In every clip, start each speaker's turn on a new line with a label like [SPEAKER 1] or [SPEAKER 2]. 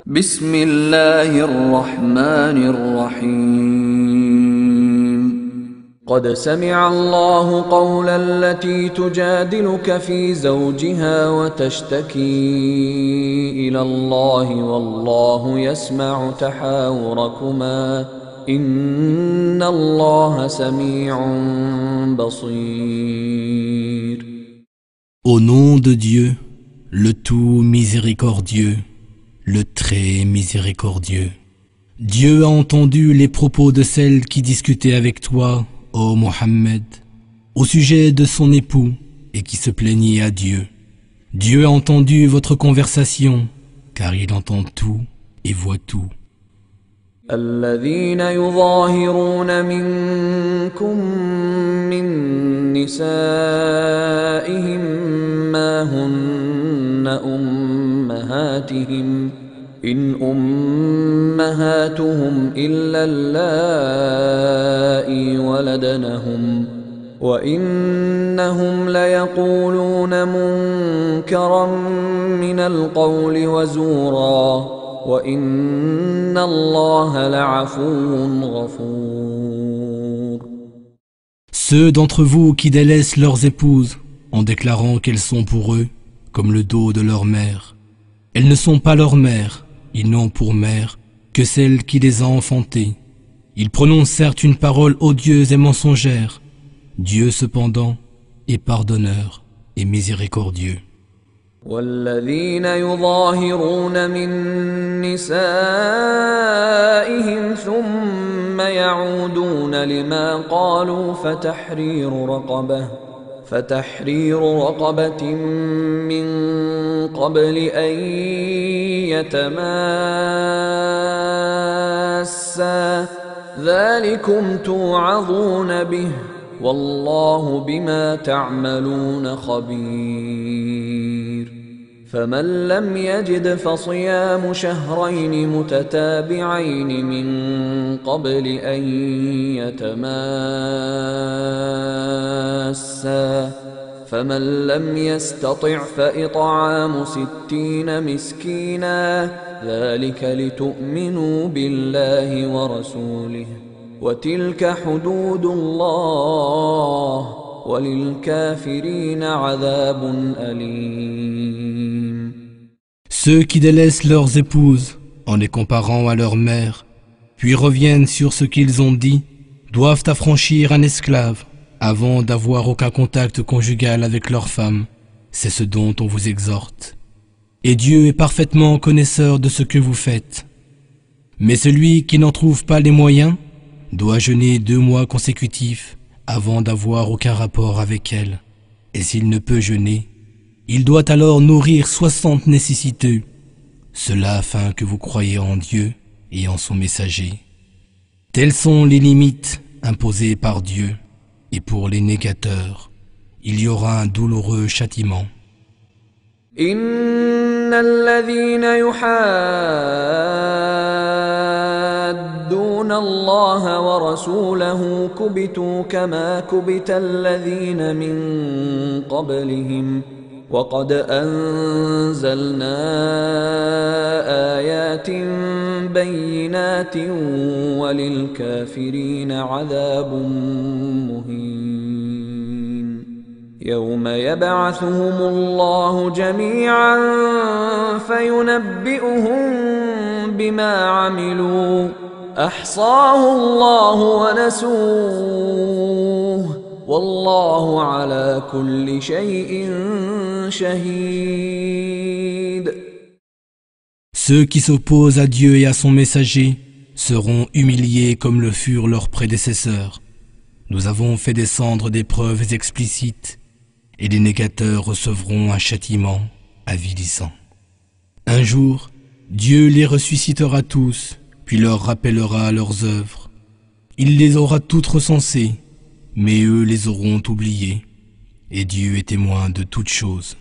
[SPEAKER 1] بسم الله الرحمن الرحيم قد سمع الله قول التي تجادلك في زوجها وتشتكي إلى الله والله يسمع تحاوركما إن الله سميع بصير.
[SPEAKER 2] Au nom de Dieu, le tout miséricordieux, le très miséricordieux. Dieu a entendu les propos de celle qui discutait avec toi, ô Mohammed, au sujet de son époux et qui se plaignait à Dieu. Dieu a entendu votre conversation, car il entend tout et voit tout.
[SPEAKER 1] الذين يظاهرون منكم من نسائهم ما هن أمهاتهم إن أمهاتهم إلا اللائي ولدنهم وإنهم ليقولون منكرا من القول وزورا وَإِنَّ اللَّهَ لَعَفُوٌّ غَفُورٌ.
[SPEAKER 2] Ceux d'entre vous qui délaissent leurs épouses en déclarant qu'elles sont pour eux comme le dos de leur mère. Elles ne sont pas leur mère, ils n'ont pour mère que celle qui les a enfantées. Ils prononcent certes une parole odieuse et mensongère. Dieu cependant est pardonneur et miséricordieux.
[SPEAKER 1] والذين يظاهرون من نسائهم ثم يعودون لما قالوا فتحرير رقبة من قبل أن يتماسا ذلكم توعظون به والله بما تعملون خبير. فمن لم يجد فصيام شهرين متتابعين من قبل أن يتماسا فمن لم يستطع فإطعام 60 مسكينا ذلك لتؤمنوا بالله ورسوله وتلك حدود الله وللكافرين عذاب أليم.
[SPEAKER 2] Ceux qui délaissent leurs épouses en les comparant à leur mère, puis reviennent sur ce qu'ils ont dit, doivent affranchir un esclave avant d'avoir aucun contact conjugal avec leur femme. C'est ce dont on vous exhorte. Et Dieu est parfaitement connaisseur de ce que vous faites. Mais celui qui n'en trouve pas les moyens doit jeûner 2 mois consécutifs avant d'avoir aucun rapport avec elle. Et s'il ne peut jeûner, il doit alors nourrir 60 nécessiteux, cela afin que vous croyiez en Dieu et en son messager. Telles sont les limites imposées par Dieu, et pour les négateurs, il y aura un douloureux châtiment.
[SPEAKER 1] إن الذين يحادون الله ورسوله كبتوا كما كبت الذين من قبلهم وقد أنزلنا آيات بينات وللكافرين عذاب مهين. يوم يبعثهم الله جميعا فينبئهم بما عملوا أحصاه الله ونسوه والله على كل شيء شهيد.
[SPEAKER 2] Ceux qui s'opposent à Dieu et à son messager seront humiliés comme le furent leurs prédécesseurs. Nous avons fait descendre des preuves explicites et les négateurs recevront un châtiment avilissant. Un jour, Dieu les ressuscitera tous, puis leur rappellera leurs œuvres. Il les aura toutes recensées, mais eux les auront oubliées, et Dieu est témoin de toutes choses.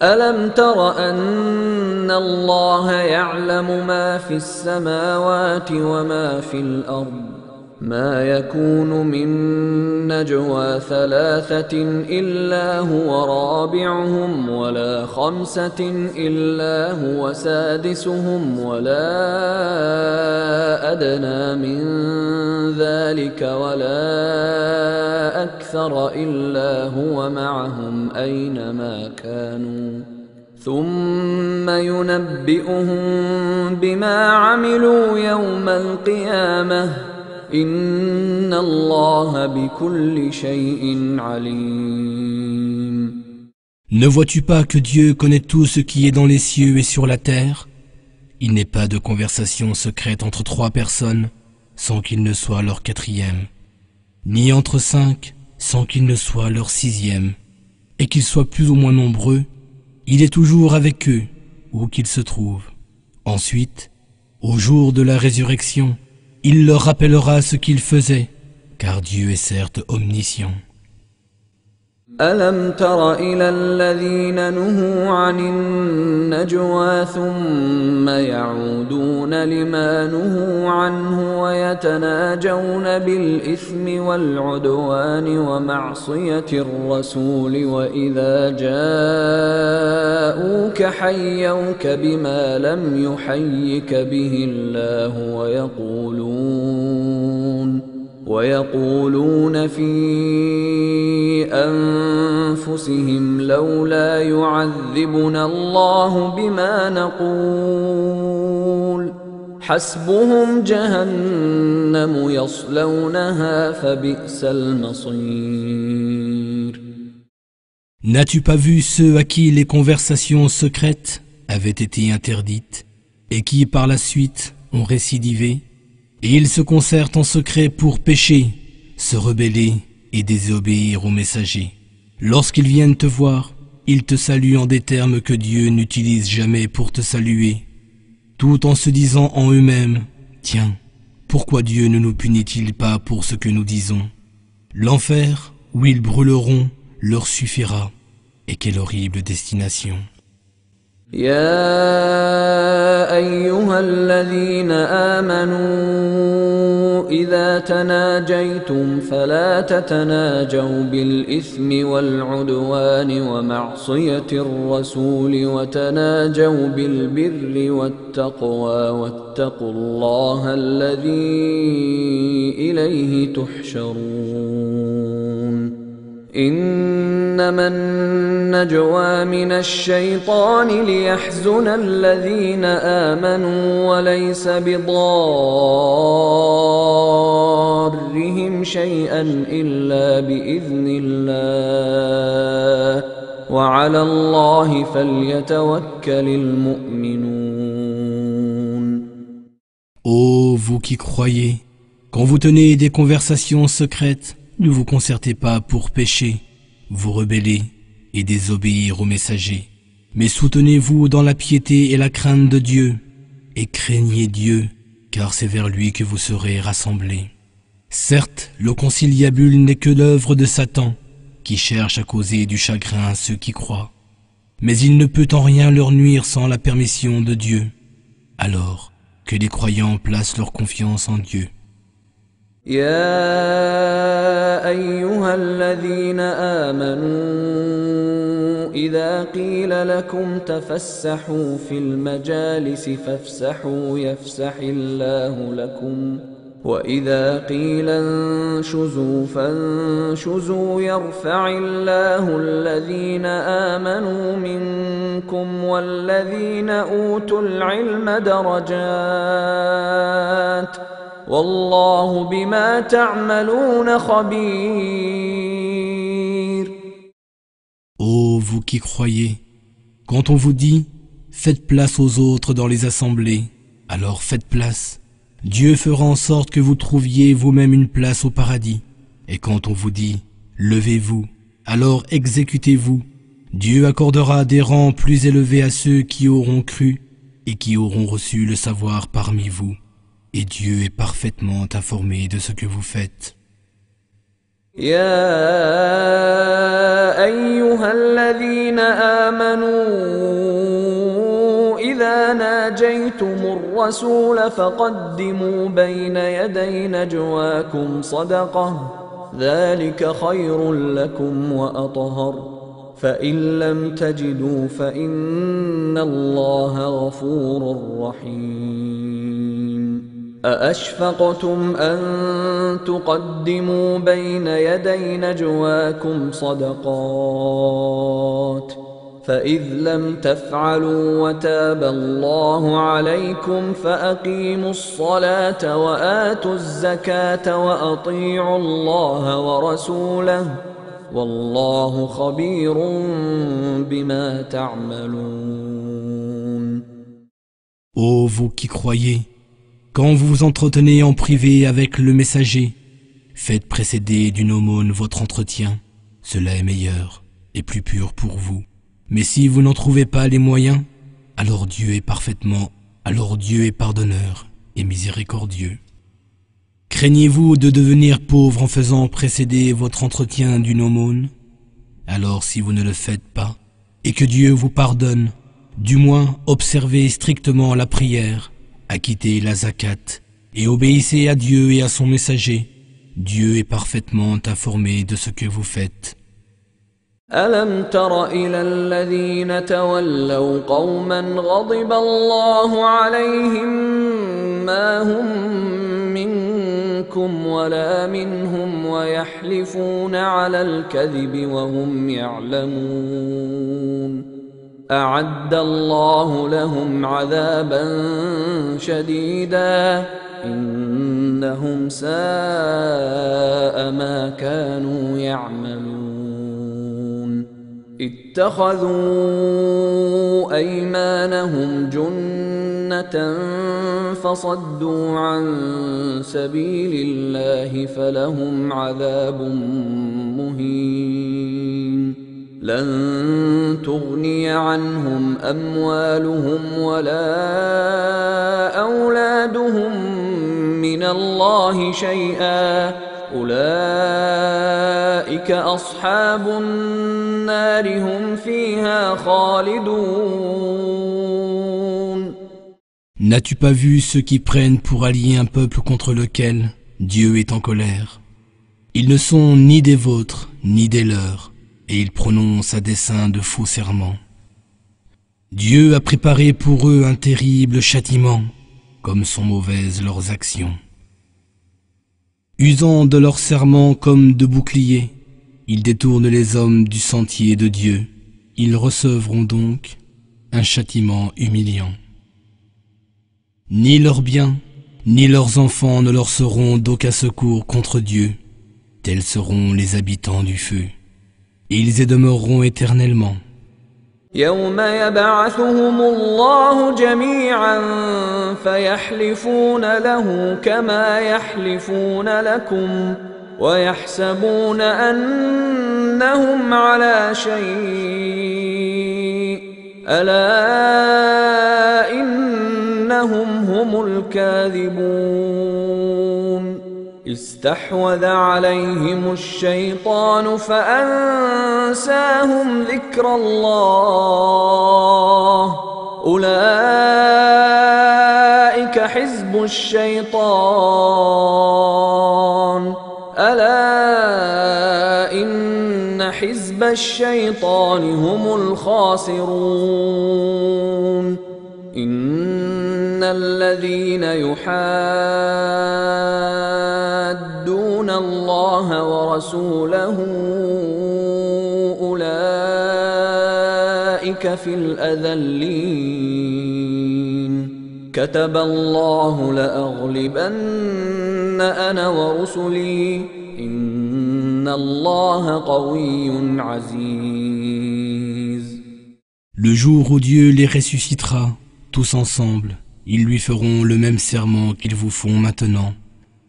[SPEAKER 1] ألم تر أن الله يعلم ما في السماوات وما في الأرض ما يكون من نجوى ثلاثة إلا هو رابعهم ولا خمسة إلا هو سادسهم ولا أدنى من ذلك ولا أكثر إلا هو معهم أينما كانوا ثم ينبئهم بما عملوا يوم القيامة إن الله بكل شيء عليم.
[SPEAKER 2] Ne vois-tu pas que Dieu connaît tout ce qui est dans les cieux et sur la terre? Il n'est pas de conversation secrète entre trois personnes sans qu'il ne soit leur quatrième, ni entre cinq sans qu'il ne soit leur sixième, et qu'ils soient plus ou moins nombreux, il est toujours avec eux, où qu'ils se trouvent. Ensuite, au jour de la résurrection, il leur rappellera ce qu'ils faisaient, car Dieu est certes omniscient.
[SPEAKER 1] ألم تر إلى الذين نهوا عن النجوى ثم يعودون لما نهوا عنه ويتناجون بالإثم والعدوان ومعصية الرسول وإذا جاءوك حيوك بما لم يحيك به الله ويقولون في أنفسهم لولا يعذبنا الله بما نقول حسبهم جهنم يصلونها فبئس المصير.
[SPEAKER 2] N'as-tu pas vu ceux à qui les conversations secrètes avaient été interdites et qui par la suite ont récidivé? Et ils se concertent en secret pour pécher, se rebeller et désobéir aux messagers. Lorsqu'ils viennent te voir, ils te saluent en des termes que Dieu n'utilise jamais pour te saluer, tout en se disant en eux-mêmes, « Tiens, pourquoi Dieu ne nous punit-il pas pour ce que nous disons ?» L'enfer, où ils brûleront, leur suffira, et quelle horrible destination.
[SPEAKER 1] يا أيها الذين آمنوا إذا تناجيتم فلا تتناجوا بالإثم والعدوان ومعصية الرسول وتناجوا بالبر والتقوى واتقوا الله الذي إليه تحشرون. إنما النجوى من الشيطان ليحزن الذين آمنوا وليس بضارهم شيئا إلا بإذن الله وعلى الله فليتوكل المؤمنون.
[SPEAKER 2] Ô vous qui croyez, quand vous tenez des conversations secrètes, ne vous concertez pas pour pécher, vous rebeller et désobéir aux messagers, mais soutenez-vous dans la piété et la crainte de Dieu, et craignez Dieu, car c'est vers lui que vous serez rassemblés. Certes, le conciliabule n'est que l'œuvre de Satan, qui cherche à causer du chagrin à ceux qui croient, mais il ne peut en rien leur nuire sans la permission de Dieu. Alors, que les croyants placent leur confiance en Dieu.
[SPEAKER 1] يا أيها الذين آمنوا إذا قيل لكم تفسحوا في المجالس فافسحوا يفسح الله لكم وإذا قيل انشزوا فانشزوا يرفع الله الذين آمنوا منكم والذين أوتوا العلم درجات والله بما تعملون خبير.
[SPEAKER 2] Ô vous qui croyez, quand on vous dit « Faites place aux autres dans les assemblées », alors faites place. Dieu fera en sorte que vous trouviez vous-même une place au paradis. Et quand on vous dit « Levez-vous », alors exécutez-vous. Dieu accordera des rangs plus élevés à ceux qui auront cru et qui auront reçu le savoir parmi vous. Et Dieu est parfaitement informé de ce que vous faites.
[SPEAKER 1] يا أيها الذين آمنوا إذا إذا ناجيتم الرسول فقدموا بين يدي نجواكم صدقة ذلك خير لكم وأطهر فإن لم تجدوا فإن الله غفور رحيم أأشفقتم أن تقدموا بين يدي نجواكم صدقات فإذ لم تفعلوا وتاب الله عليكم فأقيموا الصلاة وآتوا الزكاة وأطيعوا الله ورسوله والله خبير بما تعملون.
[SPEAKER 2] Ô vous qui croyez, quand vous vous entretenez en privé avec le messager, faites précéder d'une aumône votre entretien, cela est meilleur et plus pur pour vous. Mais si vous n'en trouvez pas les moyens, alors Dieu est pardonneur et miséricordieux. Craignez-vous de devenir pauvre en faisant précéder votre entretien d'une aumône? Alors si vous ne le faites pas, et que Dieu vous pardonne, du moins observez strictement la prière, acquittez la zakat, et obéissez à Dieu et à son messager. Dieu est parfaitement informé de ce que vous faites.
[SPEAKER 1] ألم تر إلى الذين تولوا قوما غضب الله عليهم ما هم منكم ولا منهم ويحلفون على الكذب وهم يعلمون أعد الله لهم عذابا شديدا إنهم ساء ما كانوا يعملون اتخذوا أيمانهم جنة فصدوا عن سبيل الله فلهم عذاب مهين لن تغني عنهم أموالهم ولا أولادهم من الله شيئا أولئك أصحاب النار هم فيها خالدون.
[SPEAKER 2] N'as-tu pas vu ceux qui prennent pour alliés un peuple contre lequel Dieu est en colère? Ils ne sont ni des vôtres, ni des leurs, et ils prononcent à dessein de faux serments. Dieu a préparé pour eux un terrible châtiment, comme sont mauvaises leurs actions. Usant de leurs serments comme de boucliers, ils détournent les hommes du sentier de Dieu. Ils recevront donc un châtiment humiliant. Ni leurs biens, ni leurs enfants ne leur seront d'aucun secours contre Dieu. Tels seront les habitants du feu. Et ils y demeureront éternellement.
[SPEAKER 1] يوم يبعثهم الله جميعا فيحلفون له كما يحلفون لكم ويحسبون أنهم على شيء ألا إنهم هم الكاذبون استحوذ عليهم الشيطان فأنساهم ذكر الله أولئك حزب الشيطان ألا إن حزب الشيطان هم الخاسرون إن الذين يحادون الله ورسوله أولئك في الأذلين كتب الله لأغلبن أنا ورسلي إن الله قوي عزيز.
[SPEAKER 2] Le jour où Dieu les ressuscitera, tous ensemble, ils lui feront le même serment qu'ils vous font maintenant,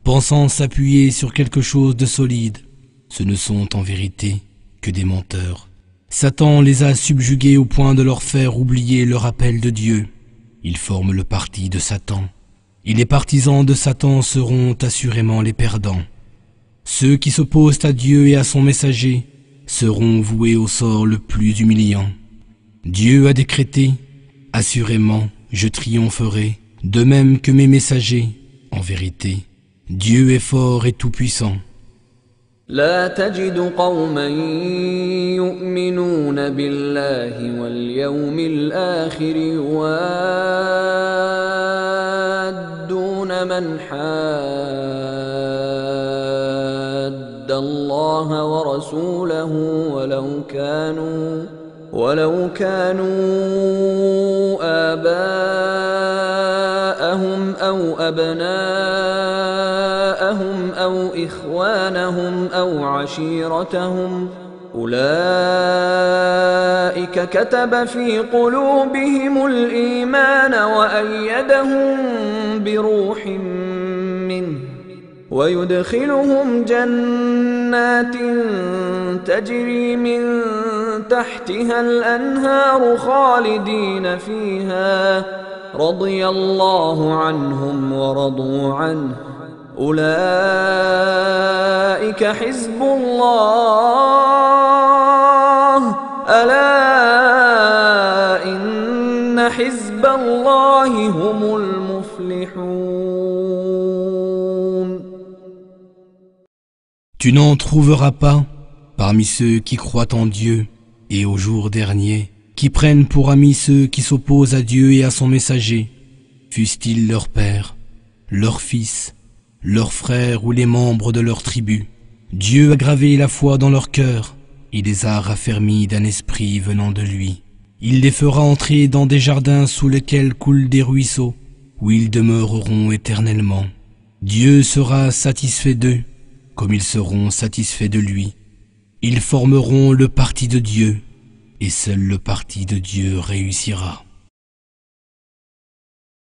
[SPEAKER 2] pensant s'appuyer sur quelque chose de solide. Ce ne sont en vérité que des menteurs. Satan les a subjugués au point de leur faire oublier le rappel de Dieu. Ils forment le parti de Satan, et les partisans de Satan seront assurément les perdants. Ceux qui s'opposent à Dieu et à son messager seront voués au sort le plus humiliant. Dieu a décrété, assurément, je triompherai, de même que mes messagers. En vérité, Dieu est fort et tout-puissant.
[SPEAKER 1] لا تجد قوما يؤمنون بالله واليوم الآخر يوادون من حاد الله ورسوله ولو كانوا آباءهم أو أبناءهم أو إخوانهم أو عشيرتهم أولئك كتب في قلوبهم الإيمان وأيدهم بروح منه ويدخلهم جنات تجري من تحتها الأنهار خالدين فيها رضي الله عنهم ورضوا عنه أولئك حزب الله ألا إن حزب الله هم المفلحون.
[SPEAKER 2] Tu n'en trouveras pas parmi ceux qui croient en Dieu et au jour dernier, qui prennent pour amis ceux qui s'opposent à Dieu et à son messager, fussent-ils leur père, leurs fils, leurs frères ou les membres de leur tribu. Dieu a gravé la foi dans leur cœur, il les a raffermis d'un esprit venant de lui. Il les fera entrer dans des jardins sous lesquels coulent des ruisseaux, où ils demeureront éternellement. Dieu sera satisfait d'eux, comme ils seront satisfaits de lui. Ils formeront le parti de Dieu, et seul le parti de Dieu réussira.